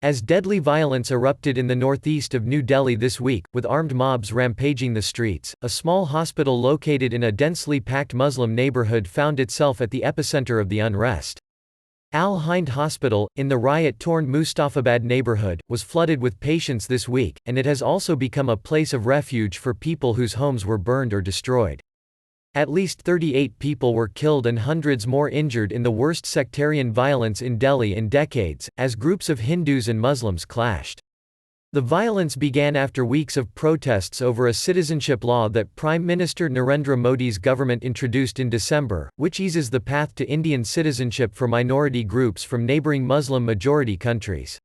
As deadly violence erupted in the northeast of New Delhi this week, with armed mobs rampaging the streets, a small hospital located in a densely packed Muslim neighborhood found itself at the epicenter of the unrest. Al Hind Hospital, in the riot-torn Mustafabad neighborhood, was flooded with patients this week, and it has also become a place of refuge for people whose homes were burned or destroyed. At least 38 people were killed and hundreds more injured in the worst sectarian violence in Delhi in decades, as groups of Hindus and Muslims clashed. The violence began after weeks of protests over a citizenship law that Prime Minister Narendra Modi's government introduced in December, which eases the path to Indian citizenship for minority groups from neighboring Muslim-majority countries.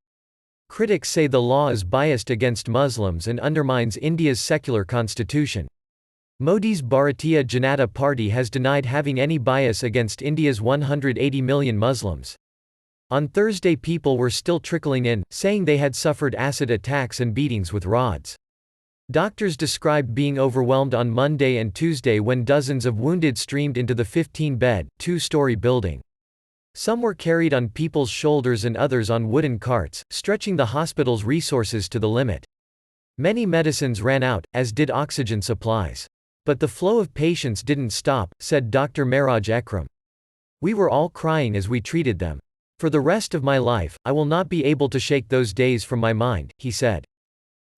Critics say the law is biased against Muslims and undermines India's secular constitution. Modi's Bharatiya Janata Party has denied having any bias against India's 180 million Muslims. On Thursday, people were still trickling in, saying they had suffered acid attacks and beatings with rods. Doctors described being overwhelmed on Monday and Tuesday when dozens of wounded streamed into the 15-bed, two-story building. Some were carried on people's shoulders and others on wooden carts, stretching the hospital's resources to the limit. Many medicines ran out, as did oxygen supplies. But the flow of patients didn't stop, said Dr. Mehraj Ekram. We were all crying as we treated them. For the rest of my life, I will not be able to shake those days from my mind, he said.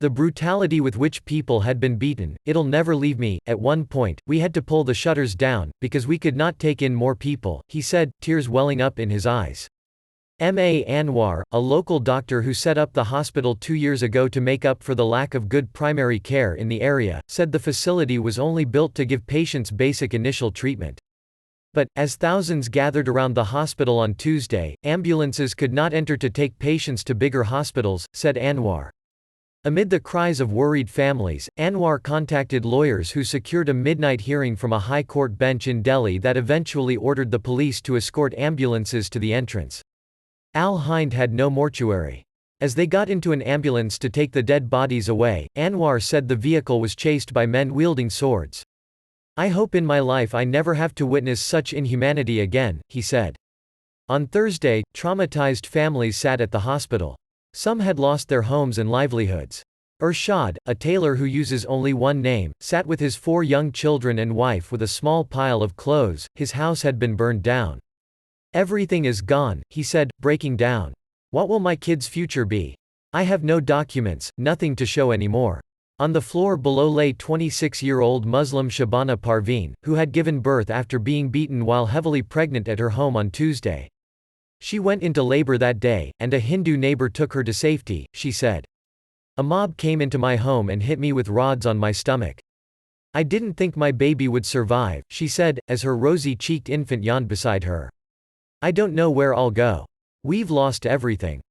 The brutality with which people had been beaten, it'll never leave me. At one point, we had to pull the shutters down, because we could not take in more people, he said, tears welling up in his eyes. M.A. Anwar, a local doctor who set up the hospital 2 years ago to make up for the lack of good primary care in the area, said the facility was only built to give patients basic initial treatment. But, as thousands gathered around the hospital on Tuesday, ambulances could not enter to take patients to bigger hospitals, said Anwar. Amid the cries of worried families, Anwar contacted lawyers who secured a midnight hearing from a high court bench in Delhi that eventually ordered the police to escort ambulances to the entrance. Al Hind had no mortuary. As they got into an ambulance to take the dead bodies away, Anwar said the vehicle was chased by men wielding swords. I hope in my life I never have to witness such inhumanity again, he said. On Thursday, traumatized families sat at the hospital. Some had lost their homes and livelihoods. Ershad, a tailor who uses only one name, sat with his 4 young children and wife with a small pile of clothes. His house had been burned down. Everything is gone, he said, breaking down. What will my kids' future be? I have no documents, nothing to show anymore. On the floor below lay 26-year-old Muslim Shabana Parveen, who had given birth after being beaten while heavily pregnant at her home on Tuesday. She went into labor that day, and a Hindu neighbor took her to safety, she said. A mob came into my home and hit me with rods on my stomach. I didn't think my baby would survive, she said, as her rosy-cheeked infant yawned beside her. I don't know where I'll go. We've lost everything.